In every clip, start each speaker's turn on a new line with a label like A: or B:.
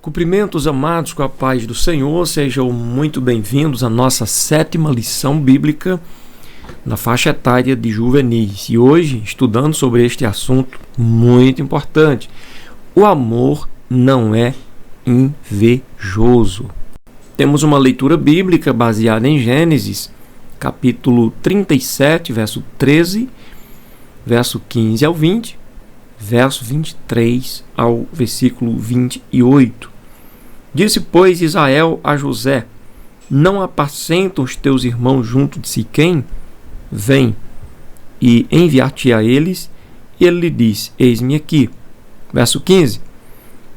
A: Cumprimentos, amados, com a paz do Senhor. Sejam muito bem-vindos à nossa 7ª lição bíblica na faixa etária de juvenis. E hoje, estudando sobre este assunto muito importante: o amor não é invejoso. Temos uma leitura bíblica baseada em Gênesis, capítulo 37, verso 13, verso 15 ao 20, verso 23 ao versículo 28. Disse, pois, Israel a José: não apacentam os teus irmãos junto de Siquém? Vem, e enviar-te a eles. E ele lhe disse: eis-me aqui. Verso 15.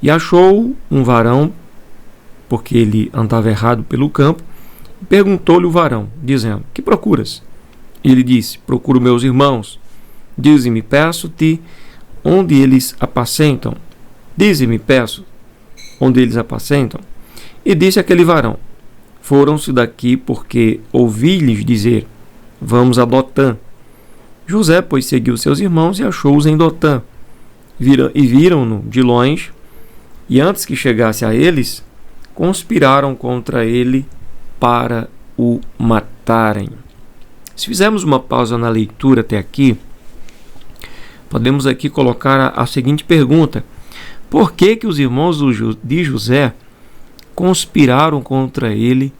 A: E achou um varão, porque ele andava errado pelo campo, e perguntou-lhe o varão, dizendo: que procuras? E ele disse: procuro meus irmãos. Dize-me, peço-te, onde eles apacentam? Dize-me, peço, onde eles apacentam? E disse aquele varão: foram-se daqui, porque ouvi-lhes dizer: vamos a Dotã. José, pois, seguiu seus irmãos e achou-os em Dotã. Viram-no de longe, e antes que chegasse a eles, conspiraram contra ele para o matarem. Se fizermos uma pausa na leitura até aqui, podemos aqui colocar a seguinte pergunta: por que os irmãos de José conspiraram contra ele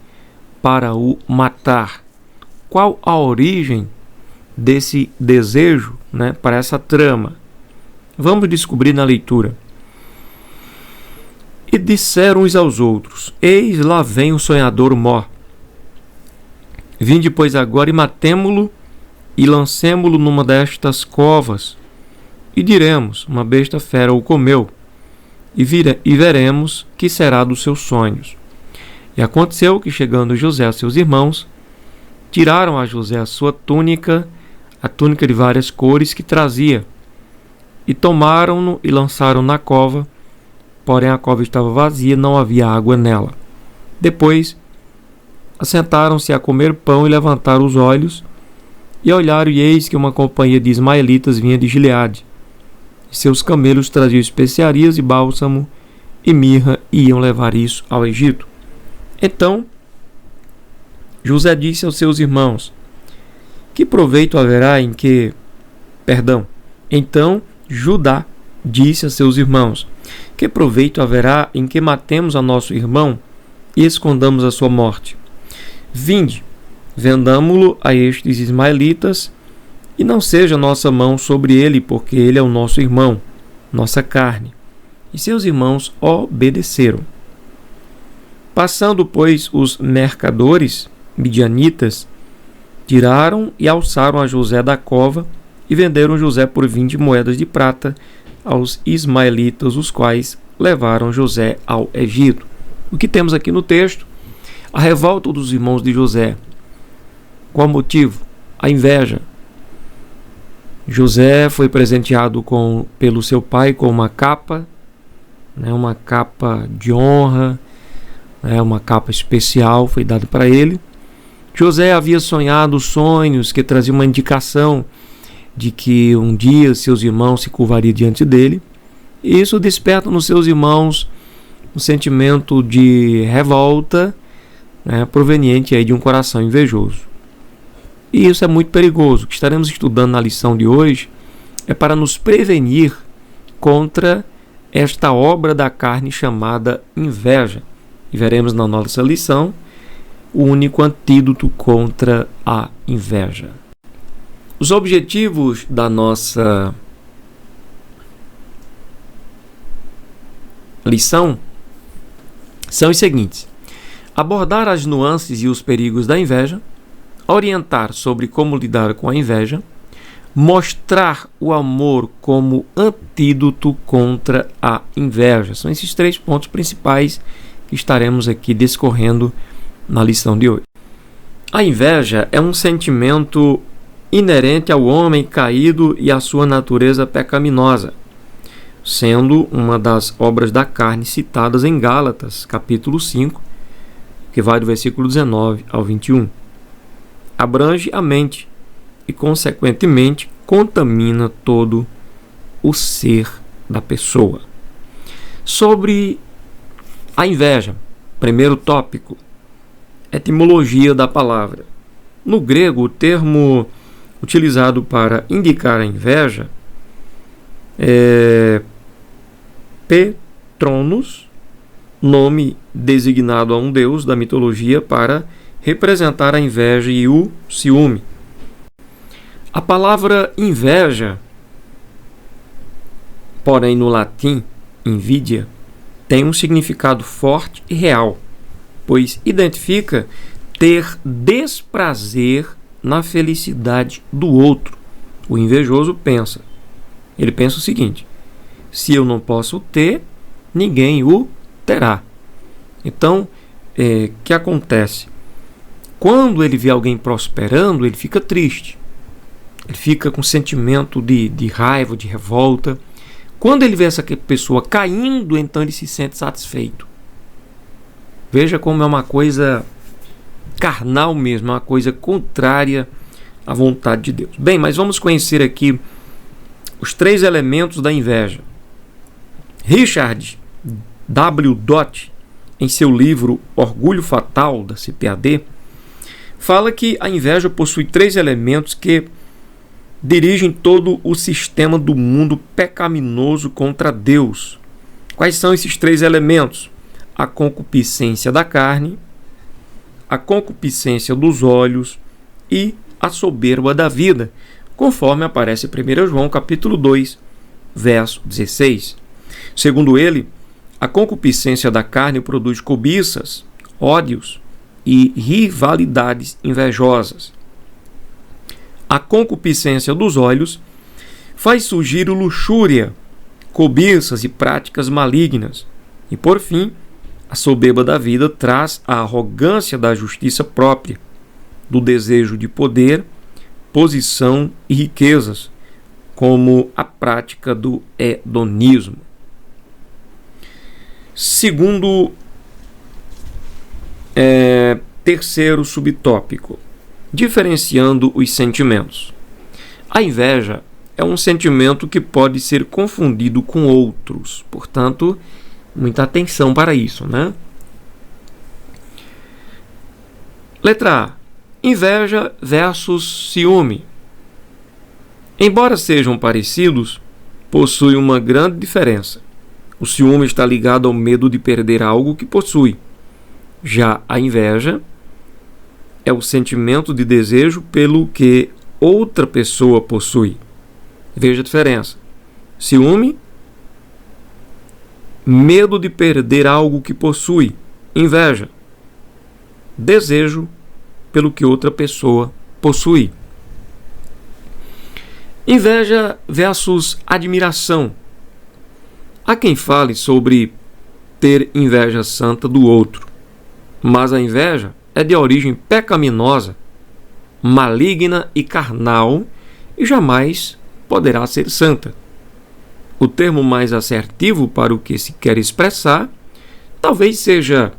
A: para o matar? Qual a origem desse desejo, para essa trama? Vamos descobrir na leitura. E disseram uns aos outros: eis lá vem o sonhador mor. Vinde, pois, agora e matemo-lo e lancemo-lo numa destas covas. E diremos: uma besta fera o comeu. E veremos que será dos seus sonhos. E aconteceu que, chegando José a seus irmãos, tiraram a José a sua túnica, a túnica de várias cores que trazia, e tomaram-no e lançaram na cova. Porém a cova estava vazia, não havia água nela. Depois assentaram-se a comer pão e levantaram os olhos, e olharam, e eis que uma companhia de ismaelitas vinha de Gileade. E seus camelos traziam especiarias e bálsamo e mirra, e iam levar isso ao Egito. Então José disse aos seus irmãos: que proveito haverá em que... Então Judá disse a seus irmãos: que proveito haverá em que matemos a nosso irmão e escondamos a sua morte? Vinde, vendamo-lo a estes ismaelitas, e não seja nossa mão sobre ele, porque ele é o nosso irmão, nossa carne. E seus irmãos obedeceram. Passando, pois, os mercadores midianitas, tiraram e alçaram a José da cova, e venderam José por 20 moedas de prata aos ismaelitas, os quais levaram José ao Egito. O que temos aqui no texto? A revolta dos irmãos de José. Qual o motivo? A inveja. José foi presenteado pelo seu pai com uma capa de honra, uma capa especial foi dada para ele. José havia sonhado sonhos que traziam uma indicação de que um dia seus irmãos se curvariam diante dele, e isso desperta nos seus irmãos um sentimento de revolta, proveniente aí de um coração invejoso. E isso é muito perigoso. O que estaremos estudando na lição de hoje é para nos prevenir contra esta obra da carne chamada inveja. E veremos na nossa lição o único antídoto contra a inveja. Os objetivos da nossa lição são os seguintes: abordar as nuances e os perigos da inveja, orientar sobre como lidar com a inveja, mostrar o amor como antídoto contra a inveja. São esses 3 pontos principais que estaremos aqui discorrendo na lição de hoje. A inveja é um sentimento inerente ao homem caído e à sua natureza pecaminosa, sendo uma das obras da carne citadas em Gálatas, capítulo 5, que vai do versículo 19 ao 21. Abrange a mente e, consequentemente, contamina todo o ser da pessoa. Sobre A inveja, primeiro tópico, etimologia da palavra. No grego, o termo utilizado para indicar a inveja é Petronos, nome designado a um deus da mitologia para representar a inveja e o ciúme. A palavra inveja, porém no latim, invidia, tem um significado forte e real, pois identifica ter desprazer na felicidade do outro. O invejoso pensa. Ele pensa o seguinte: se eu não posso ter, ninguém o terá. Então, o que acontece? Quando ele vê alguém prosperando, ele fica triste. Ele fica com sentimento de raiva, de revolta. Quando ele vê essa pessoa caindo, então ele se sente satisfeito. Veja como é uma coisa carnal mesmo, uma coisa contrária à vontade de Deus. Bem, mas vamos conhecer aqui os 3 elementos da inveja. Richard W. Dott, em seu livro Orgulho Fatal, da CPAD, fala que a inveja possui 3 elementos que dirigem todo o sistema do mundo pecaminoso contra Deus. Quais são esses 3 elementos? A concupiscência da carne, a concupiscência dos olhos e a soberba da vida, conforme aparece em 1 João capítulo 2, verso 16. Segundo ele, a concupiscência da carne produz cobiças, ódios e rivalidades invejosas. A concupiscência dos olhos faz surgir luxúria, cobiças e práticas malignas. E, por fim, a soberba da vida traz a arrogância da justiça própria, do desejo de poder, posição e riquezas, como a prática do hedonismo. Segundo, terceiro subtópico, diferenciando os sentimentos. A inveja é um sentimento que pode ser confundido com outros, portanto, muita atenção para isso, né? Letra A. Inveja versus ciúme. Embora sejam parecidos, possuem uma grande diferença. O ciúme está ligado ao medo de perder algo que possui. Já a inveja é o sentimento de desejo pelo que outra pessoa possui. Veja a diferença. Ciúme, medo de perder algo que possui. Inveja, desejo pelo que outra pessoa possui. Inveja versus admiração. Há quem fale sobre ter inveja santa do outro, mas a inveja é de origem pecaminosa, maligna e carnal e jamais poderá ser santa. O termo mais assertivo para o que se quer expressar talvez seja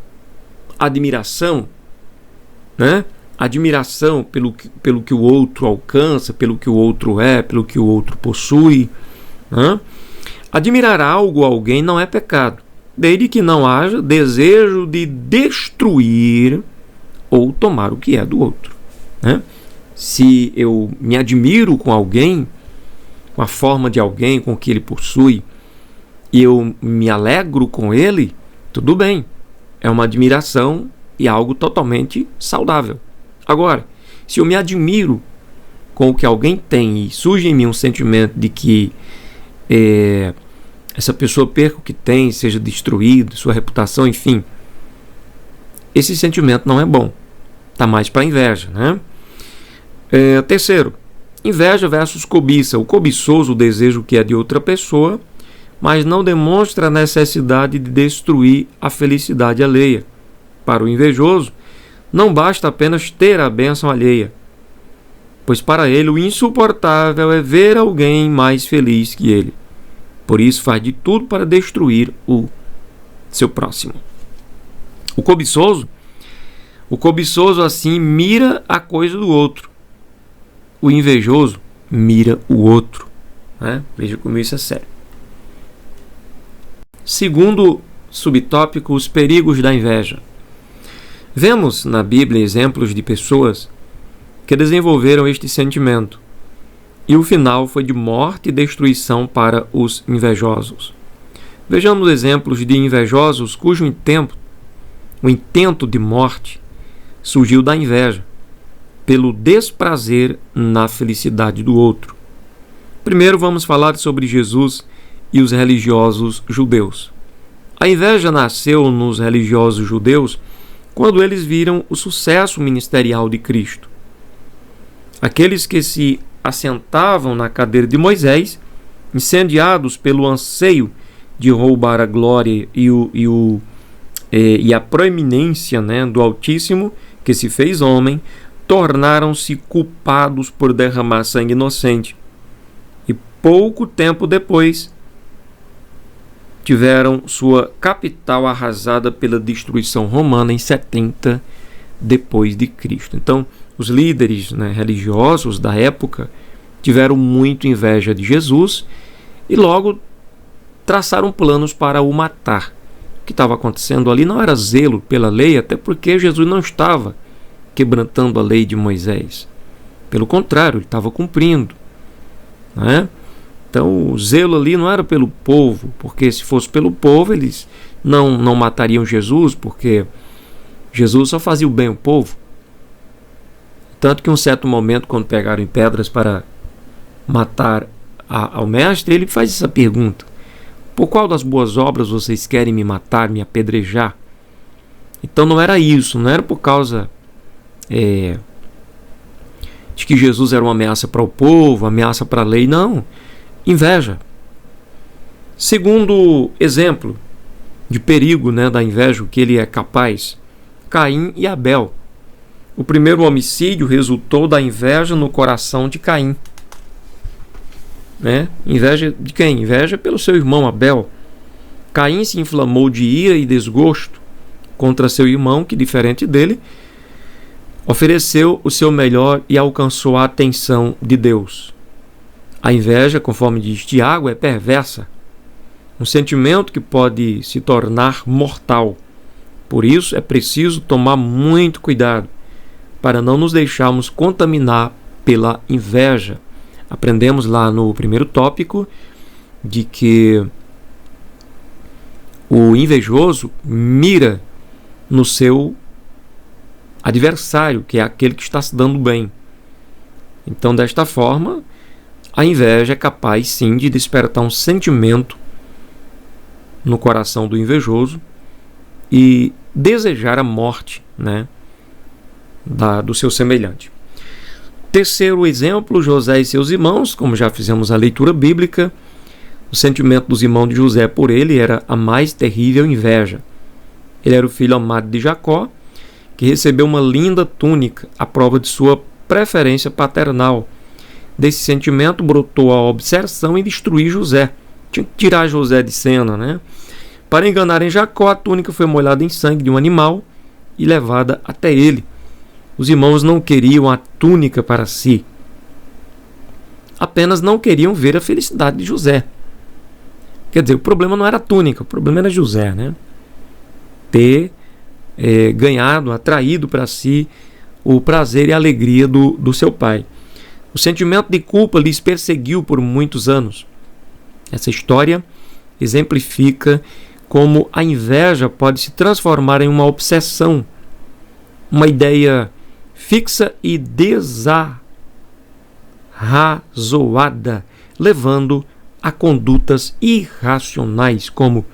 A: admiração, né? Admiração pelo que o outro alcança, pelo que o outro é, pelo que o outro possui, né? Admirar algo ou alguém não é pecado, desde que não haja desejo de destruir ou tomar o que é do outro, né? Se eu me admiro com alguém, com a forma de alguém, com o que ele possui, e eu me alegro com ele, tudo bem. É uma admiração e algo totalmente saudável. Agora, se eu me admiro com o que alguém tem e surge em mim um sentimento de que essa pessoa perca o que tem, seja destruído, sua reputação, enfim, esse sentimento não é bom. Está mais para inveja, né? Terceiro, inveja versus cobiça. O cobiçoso deseja o que é de outra pessoa, mas não demonstra a necessidade de destruir a felicidade alheia. Para o invejoso, não basta apenas ter a bênção alheia, pois para ele o insuportável é ver alguém mais feliz que ele. Por isso faz de tudo para destruir o seu próximo. O cobiçoso assim mira a coisa do outro. O invejoso mira o outro, né? Veja como isso é sério. Segundo subtópico: os perigos da inveja. Vemos na Bíblia exemplos de pessoas que desenvolveram este sentimento, e o final foi de morte e destruição para os invejosos. Vejamos exemplos de invejosos cujo o intento de morte surgiu da inveja, pelo desprazer na felicidade do outro. Primeiro vamos falar sobre Jesus e os religiosos judeus. A inveja nasceu nos religiosos judeus quando eles viram o sucesso ministerial de Cristo. Aqueles que se assentavam na cadeira de Moisés, incendiados pelo anseio de roubar a glória e a proeminência, do Altíssimo, que se fez homem, tornaram-se culpados por derramar sangue inocente. E pouco tempo depois, tiveram sua capital arrasada pela destruição romana em 70 depois de Cristo. Então, os líderes religiosos da época tiveram muito inveja de Jesus e logo traçaram planos para o matar. O que estava acontecendo ali não era zelo pela lei, até porque Jesus não estava quebrantando a lei de Moisés. Pelo contrário, ele estava cumprindo. Então, o zelo ali não era pelo povo, porque se fosse pelo povo, eles não matariam Jesus, porque Jesus só fazia o bem ao povo. Tanto que em um certo momento, quando pegaram em pedras para matar ao mestre, ele faz essa pergunta: por qual das boas obras vocês querem me matar, me apedrejar? Então não era isso, não era por causa de que Jesus era uma ameaça para o povo, ameaça para a lei, não. Inveja. Segundo exemplo de perigo da inveja, que ele é capaz: Caim e Abel. O primeiro homicídio resultou da inveja no coração de Caim. Inveja de quem? Inveja pelo seu irmão Abel. Caim se inflamou de ira e desgosto contra seu irmão, que, diferente dele, ofereceu o seu melhor e alcançou a atenção de Deus. A inveja, conforme diz Tiago, é perversa, um sentimento que pode se tornar mortal. Por isso é preciso tomar muito cuidado para não nos deixarmos contaminar pela inveja. Aprendemos lá no primeiro tópico de que o invejoso mira no seu adversário, que é aquele que está se dando bem. Então, desta forma, a inveja é capaz sim de despertar um sentimento no coração do invejoso e desejar a morte do seu semelhante. Terceiro exemplo, José e seus irmãos. Como já fizemos a leitura bíblica, o sentimento dos irmãos de José por ele era a mais terrível inveja. Ele era o filho amado de Jacó, que recebeu uma linda túnica, a prova de sua preferência paternal. Desse sentimento brotou a obsessão em destruir José. Tinha que tirar José de cena, Para enganarem Jacó, a túnica foi molhada em sangue de um animal e levada até ele. Os irmãos não queriam a túnica para si. Apenas não queriam ver a felicidade de José. Quer dizer, o problema não era a túnica, o problema era José, ter ganhado, atraído para si o prazer e a alegria do seu pai. O sentimento de culpa lhes perseguiu por muitos anos. Essa história exemplifica como a inveja pode se transformar em uma obsessão, uma ideia fixa e desarrazoada, levando a condutas irracionais como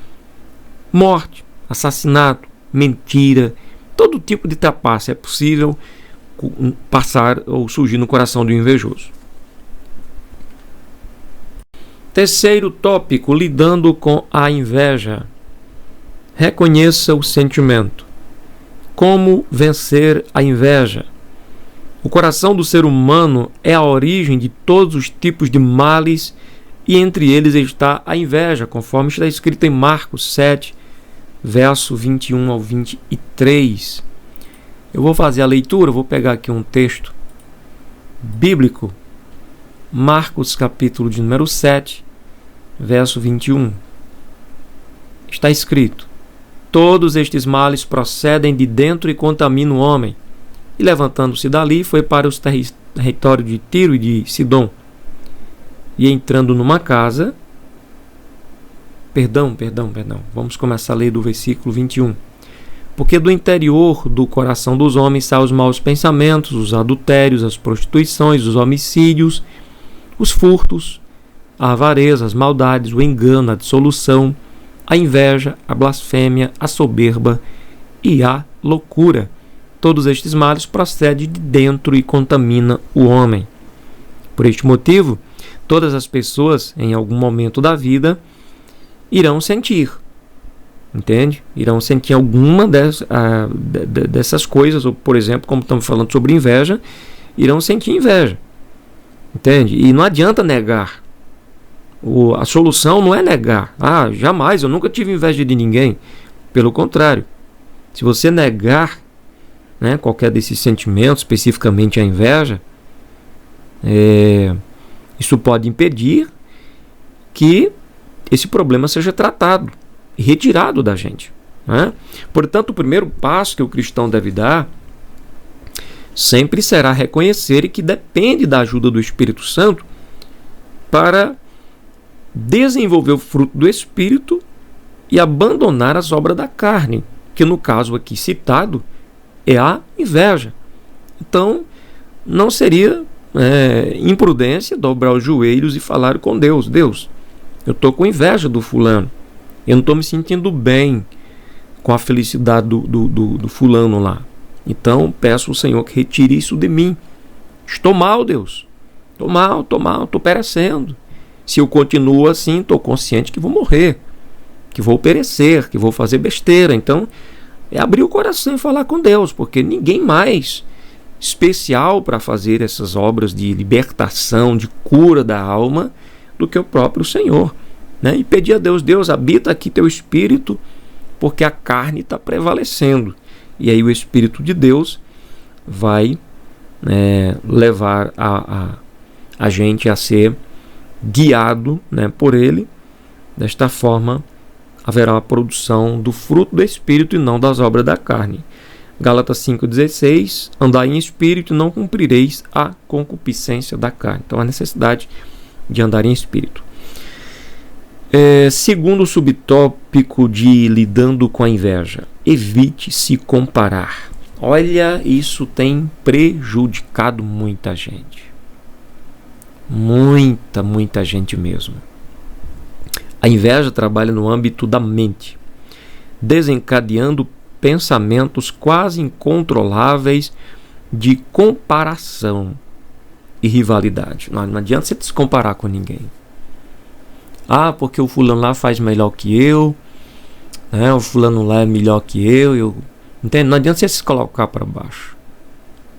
A: morte, assassinato, mentira. Todo tipo de trapaça é possível passar ou surgir no coração do invejoso. Terceiro tópico, lidando com a inveja. Reconheça o sentimento. Como vencer a inveja? O coração do ser humano é a origem de todos os tipos de males, e entre eles está a inveja, conforme está escrito em Marcos 7, verso 21 ao 23. Eu vou fazer a leitura, vou pegar aqui um texto bíblico, Marcos capítulo de número 7, verso 21. Está escrito: Todos estes males procedem de dentro e contaminam o homem. E levantando-se dali, foi para os territórios de Tiro e de Sidom. E entrando numa casa... Perdão. Vamos começar a ler do versículo 21. Porque do interior do coração dos homens saem os maus pensamentos, os adultérios, as prostituições, os homicídios, os furtos, a avareza, as maldades, o engano, a dissolução, a inveja, a blasfêmia, a soberba e a loucura. Todos estes males procedem de dentro e contaminam o homem. Por este motivo, todas as pessoas, em algum momento da vida, irão sentir. Entende? Irão sentir alguma dessas coisas, ou, por exemplo, como estamos falando sobre inveja, irão sentir inveja. Entende? E não adianta negar. A solução não é negar. Jamais, eu nunca tive inveja de ninguém. Pelo contrário, se você negar, né, qualquer desses sentimentos, especificamente a inveja, isso pode impedir que esse problema seja tratado e retirado da gente, né? Portanto, o primeiro passo que o cristão deve dar sempre será reconhecer que depende da ajuda do Espírito Santo para desenvolver o fruto do Espírito e abandonar as obras da carne, que no caso aqui citado é a inveja. Então, não seria imprudência dobrar os joelhos e falar com Deus: Deus, eu estou com inveja do fulano, eu não estou me sentindo bem com a felicidade do fulano lá. Então peço ao Senhor que retire isso de mim. Estou mal, Deus. Estou mal, estou perecendo. Se eu continuo assim, estou consciente que vou morrer, que vou perecer, que vou fazer besteira. Então, é abrir o coração e falar com Deus, porque ninguém mais especial para fazer essas obras de libertação, de cura da alma, do que o próprio Senhor, né? E pedir a Deus: Deus, habita aqui teu Espírito, porque a carne está prevalecendo. E aí o Espírito de Deus vai levar a gente a ser guiado, né, por Ele. Desta forma haverá a produção do fruto do Espírito e não das obras da carne. Gálatas 5,16: andai em Espírito e não cumprireis a concupiscência da carne. Então, a necessidade de andar em Espírito. Segundo subtópico de lidando com a inveja: evite se comparar. Olha, isso tem prejudicado muita gente. Muita gente mesmo. A inveja trabalha no âmbito da mente, desencadeando pensamentos quase incontroláveis de comparação e rivalidade. Não adianta você se comparar com ninguém. Porque o fulano lá faz melhor que eu, né? O fulano lá é melhor que eu. Entende? Não adianta você se colocar para baixo,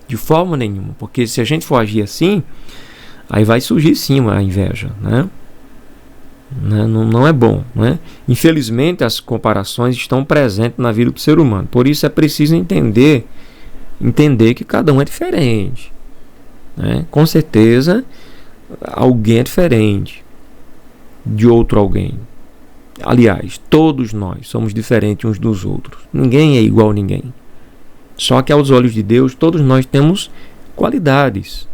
A: de forma nenhuma, porque se a gente for agir assim, aí vai surgir sim a inveja, né? Não é bom, né? Infelizmente, as comparações estão presentes na vida do ser humano. Por isso é preciso entender que cada um é diferente, né? Com certeza alguém é diferente de outro alguém. Aliás, todos nós somos diferentes uns dos outros. Ninguém é igual a ninguém. Só que aos olhos de Deus, todos nós temos qualidades.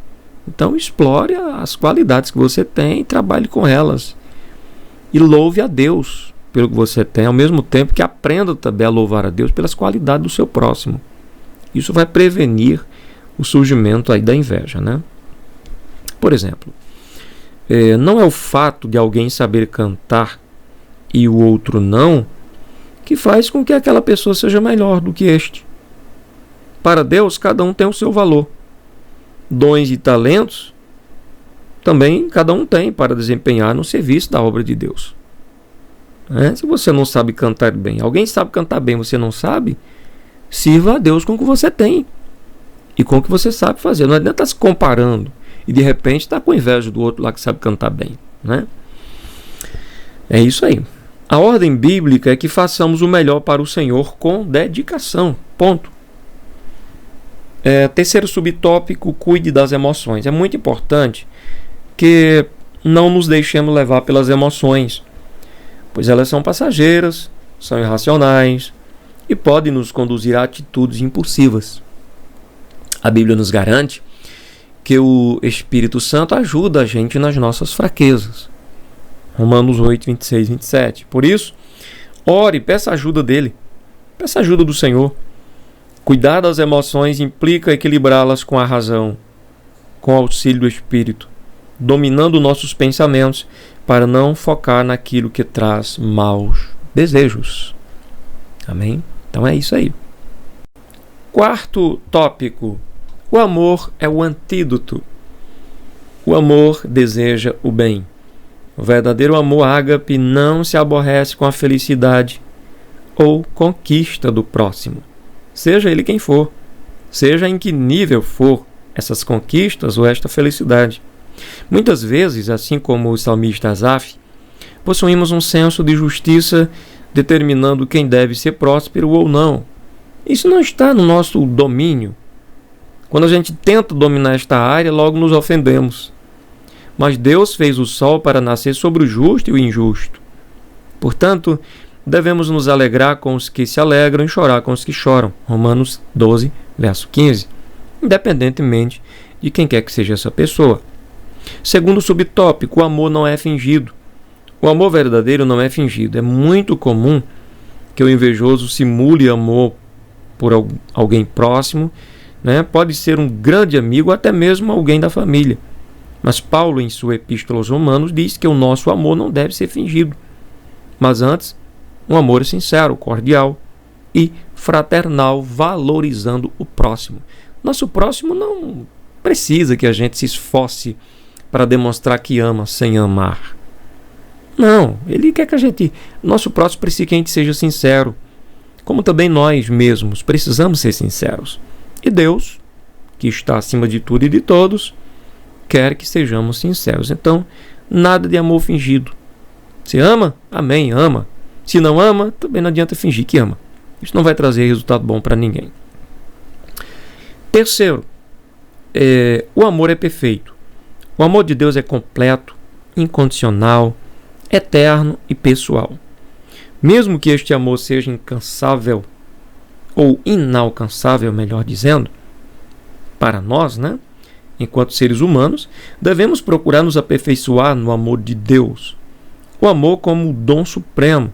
A: Então explore as qualidades que você tem e trabalhe com elas. E louve a Deus pelo que você tem, ao mesmo tempo que aprenda também a louvar a Deus pelas qualidades do seu próximo. Isso vai prevenir o surgimento aí da inveja, né? Por exemplo, não é o fato de alguém saber cantar e o outro não, que faz com que aquela pessoa seja melhor do que este. Para Deus, cada um tem o seu valor. Dons e talentos também cada um tem para desempenhar no serviço da obra de Deus. Se você não sabe cantar bem, alguém sabe cantar bem, você não sabe, sirva a Deus com o que você tem e com o que você sabe fazer. Não adianta estar se comparando e de repente estar com inveja do outro lá que sabe cantar bem, né? É isso aí. A ordem bíblica é que façamos o melhor para o Senhor com dedicação. Ponto. Terceiro subtópico: cuide das emoções. É muito importante que não nos deixemos levar pelas emoções, pois elas são passageiras, são irracionais, e pode nos conduzir a atitudes impulsivas. A Bíblia nos garante que o Espírito Santo ajuda a gente nas nossas fraquezas. Romanos 8, 26, 27. Por isso, ore, peça ajuda dele. Peça ajuda do Senhor. Cuidar das emoções implica equilibrá-las com a razão, com o auxílio do Espírito, dominando nossos pensamentos para não focar naquilo que traz maus desejos. Amém? Então é isso aí. Quarto tópico. O amor é o antídoto. O amor deseja o bem. O verdadeiro amor ágape não se aborrece com a felicidade ou conquista do próximo, seja ele quem for, seja em que nível for essas conquistas ou esta felicidade. Muitas vezes, assim como o salmista Asaf, possuímos um senso de justiça determinando quem deve ser próspero ou não. Isso não está no nosso domínio. Quando a gente tenta dominar esta área, logo nos ofendemos. Mas Deus fez o sol para nascer sobre o justo e o injusto. Portanto, devemos nos alegrar com os que se alegram e chorar com os que choram. Romanos 12, verso 15. Independentemente de quem quer que seja essa pessoa. Segundo subtópico, o amor não é fingido. O amor verdadeiro não é fingido. É muito comum que o invejoso simule amor por alguém próximo, Pode ser um grande amigo, até mesmo alguém da família. Mas Paulo, em sua epístola aos Romanos, diz que o nosso amor não deve ser fingido, mas antes, um amor sincero, cordial e fraternal, valorizando o próximo. Nosso próximo não precisa que a gente se esforce para demonstrar que ama sem amar. Não, ele quer que nosso próximo precisa que a gente seja sincero, como também nós mesmos precisamos ser sinceros. E Deus, que está acima de tudo e de todos, quer que sejamos sinceros. Então, nada de amor fingido. Se ama? Amém, ama. Se não ama, também não adianta fingir que ama. Isso não vai trazer resultado bom para ninguém. Terceiro, o amor é perfeito. O amor de Deus é completo, incondicional, eterno e pessoal. Mesmo que este amor seja incansável, ou inalcançável, melhor dizendo, para nós, enquanto seres humanos, devemos procurar nos aperfeiçoar no amor de Deus. O amor como o dom supremo,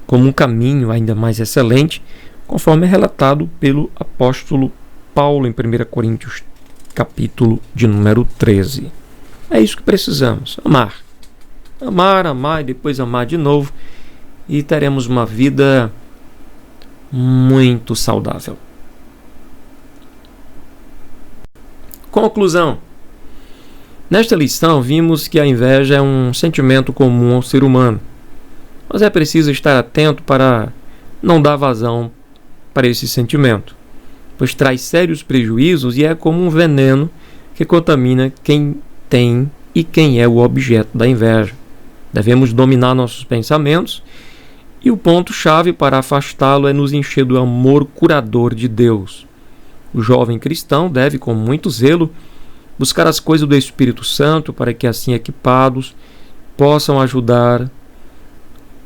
A: como um caminho ainda mais excelente, conforme é relatado pelo apóstolo Paulo em 1 Coríntios, capítulo de número 13. É isso que precisamos, amar. Amar, amar e depois amar de novo, e teremos uma vida muito saudável. Conclusão. Nesta lição, vimos que a inveja é um sentimento comum ao ser humano, mas é preciso estar atento para não dar vazão para esse sentimento, pois traz sérios prejuízos e é como um veneno que contamina quem tem e quem é o objeto da inveja. Devemos dominar nossos pensamentos, e o ponto-chave para afastá-lo é nos encher do amor curador de Deus. O jovem cristão deve, com muito zelo, buscar as coisas do Espírito Santo para que, assim equipados, possam ajudar,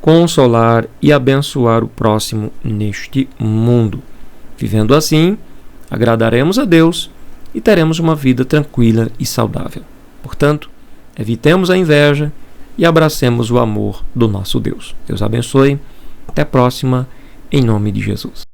A: consolar e abençoar o próximo neste mundo. Vivendo assim, agradaremos a Deus e teremos uma vida tranquila e saudável. Portanto, evitemos a inveja e abracemos o amor do nosso Deus. Deus abençoe. Até a próxima, em nome de Jesus.